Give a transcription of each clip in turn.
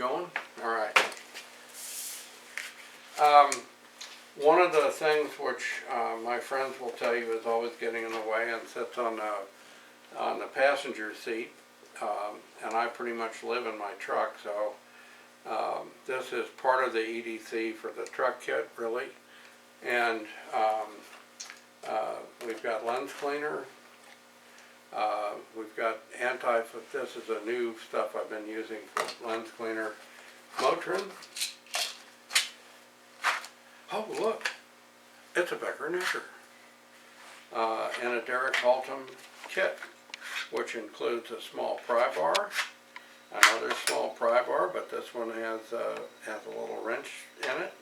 going? All right. One of the things which my friends will tell you is always getting in the way and sits on the passenger seat, and I pretty much live in my truck, so this is part of the EDC for the truck kit, really. And we've got lens cleaner. We've got this is a new stuff I've been using for lens cleaner. Motrin. Oh, look, it's a Beckerknife and a Derek Haltom kit, which includes a small pry bar, another small pry bar, but this one has a little wrench in it,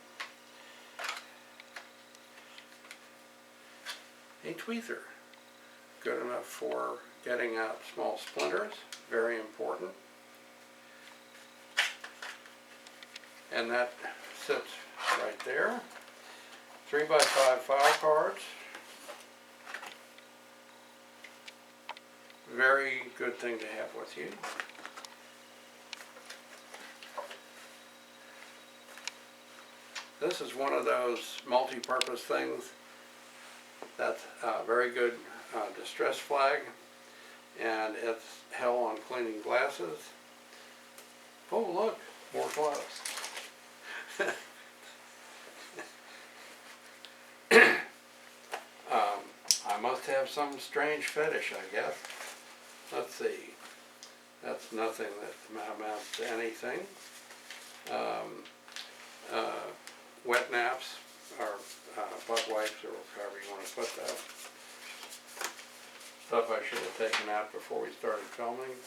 a tweezer, good enough for getting out small splinters, very important, and that sits right there. 3x5 file cards. Very good thing to have with you. This is one of those multi-purpose things that's a very good distress flag, and it's hell on cleaning glasses. Oh, look, more gloves. I must have some strange fetish, I guess. Let's see. That's nothing that amounts to anything. Wet naps, or butt wipes, or however you want to put that. Stuff I should have taken out before we started filming.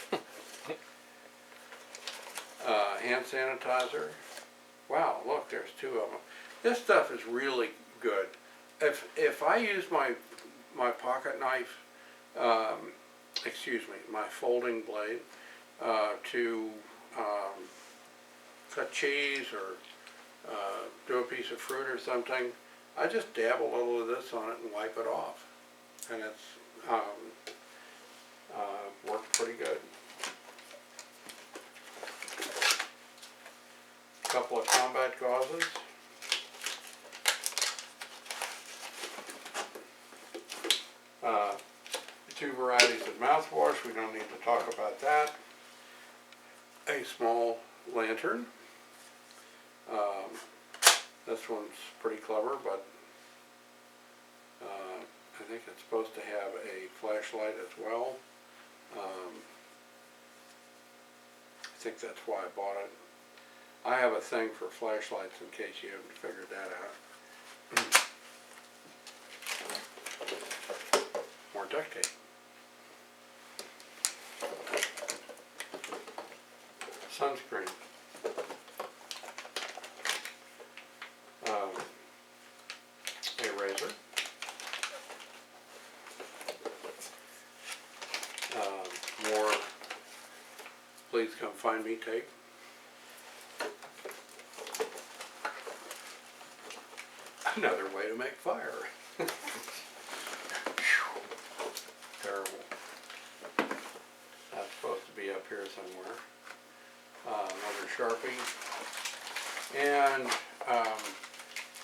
Hand sanitizer. Wow, look, there's two of them. This stuff is really good. If I use my pocket knife, my folding blade, to cut cheese or do a piece of fruit or something, I just dab a little of this on it and wipe it off, and it's worked pretty good. A couple of combat gauzes. Two varieties of mouthwash, we don't need to talk about that. A small lantern. This one's pretty clever, but I think it's supposed to have a flashlight as well. I think that's why I bought it. I have a thing for flashlights in case you haven't figured that out. More duct tape. Sunscreen. A razor. More please come find me tape. Another way to make fire. Terrible. That's supposed to be up here somewhere. Another Sharpie, and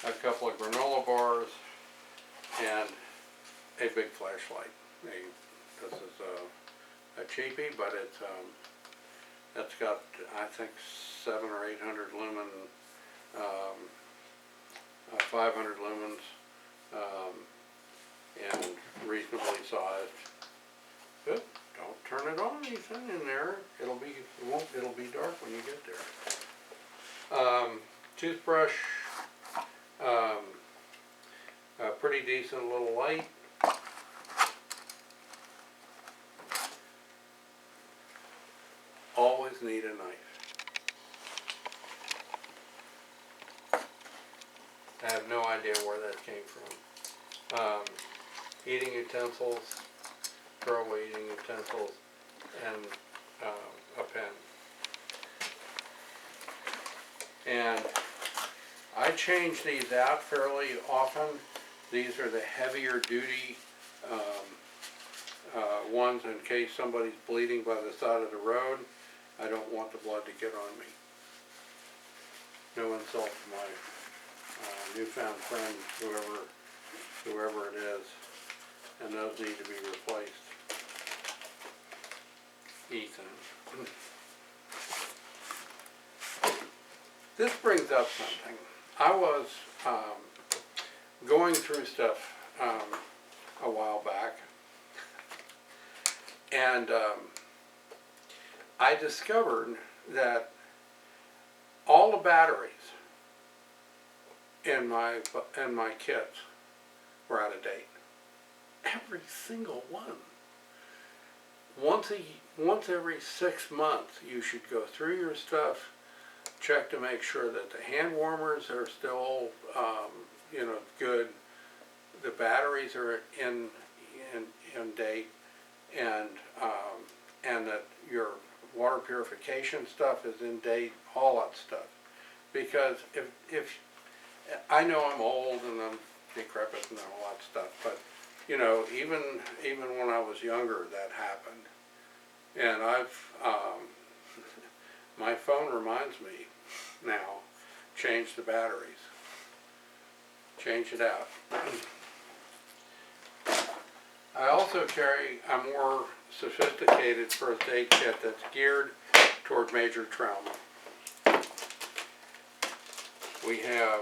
a couple of granola bars, and a big flashlight. This is a cheapie, but it's got, I think, 700 or 800 lumen, 500 lumens, and reasonably sized. Good. Don't turn it on, anything in there. It'll be dark when you get there. Toothbrush, a pretty decent little light. Always need a knife. I have no idea where that came from. Eating utensils, throwaway eating utensils, and a pen. And I change these out fairly often. These are the heavier duty ones in case somebody's bleeding by the side of the road. I don't want the blood to get on me. no insult to my newfound friend, whoever it is, and those need to be replaced. Ethan. This brings up something. I was going through stuff a while back, and I discovered that all the batteries in my kits were out of date. Every single one. Once every 6 months, you should go through your stuff, check to make sure that the hand warmers are still, good. The batteries are in date, and that your water purification stuff is in date. All that stuff, because if I know I'm old and I'm decrepit and all that stuff, but even when I was younger, that happened. And my phone reminds me now, change the batteries. Change it out. I also carry a more sophisticated first aid kit that's geared toward major trauma. We have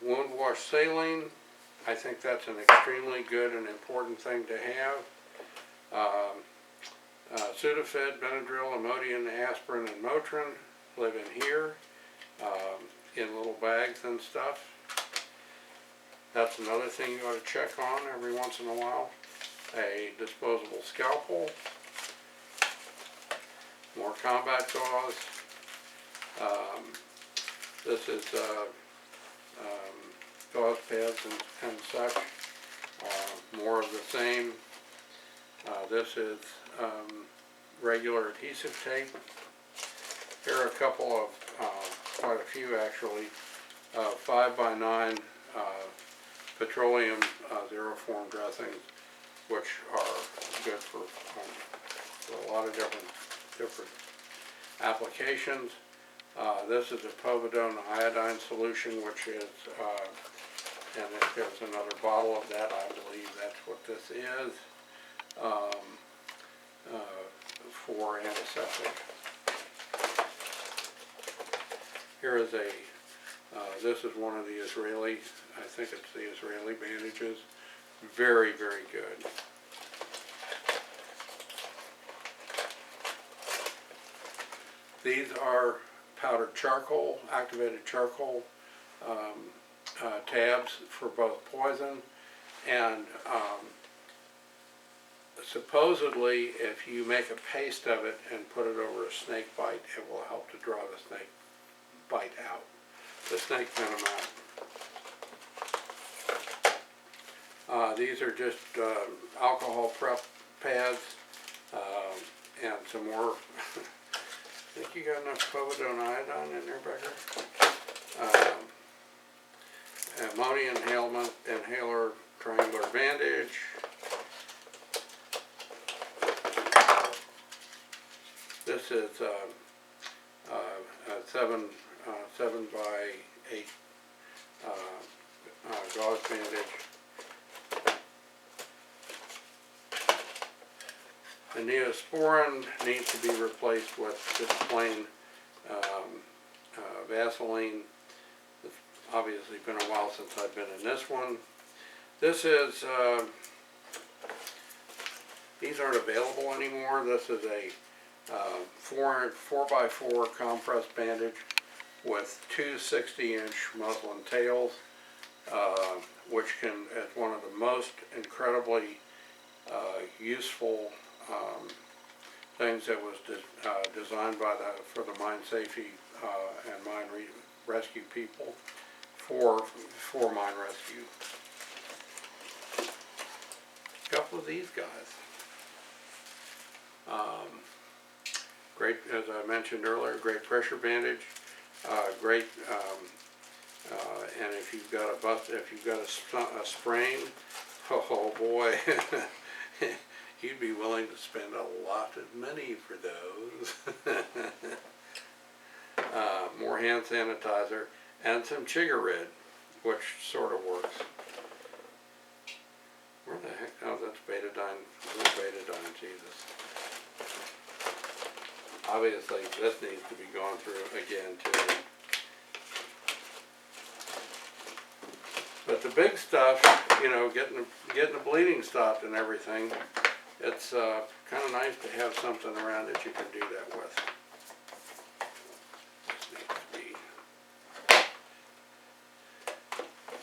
wound wash saline. I think that's an extremely good and important thing to have. Sudafed, Benadryl, Imodium, aspirin, and Motrin live in here in little bags and stuff. That's another thing you ought to check on every once in a while. A disposable scalpel, more combat gauze. This is gauze pads and such. More of the same. This is regular adhesive tape. Here are a couple of, quite a few actually, 5x9 petroleum zero form dressings, which are good for a lot of different applications. This is a povidone iodine solution, which is, and if there's another bottle of that, I believe that's what this is, for antiseptic. Here is this is one of the Israeli, I think it's the Israeli bandages. Very, very good. These are powdered charcoal, activated charcoal tabs for both poison and supposedly if you make a paste of it and put it over a snake bite, it will help to draw the snake bite out, the snake venom out. These are just alcohol prep pads and some more. I think you got enough povidone iodine in there, Becker. Ammonia inhaler triangular bandage. This is a 7 by 8 gauze bandage. The neosporin needs to be replaced with just plain Vaseline. It's obviously been a while since I've been in this one. This is, these aren't available anymore. This is a 4x4 compressed bandage with two 60-inch muslin tails, which is one of the most incredibly useful things that was designed for the mine safety and mine rescue people for mine rescue. A couple of these guys. Great, as I mentioned earlier, great pressure bandage. Great, and if you've got a sprain, oh boy, you'd be willing to spend a lot of money for those. for hand sanitizer, and some Chigga-Rid, which sort of works. Where the heck? Oh, that's betadine. Betadine, Jesus. Obviously, this needs to be gone through again too. But the big stuff, you know, getting the bleeding stopped and everything, it's kind of nice to have something around that you can do that with.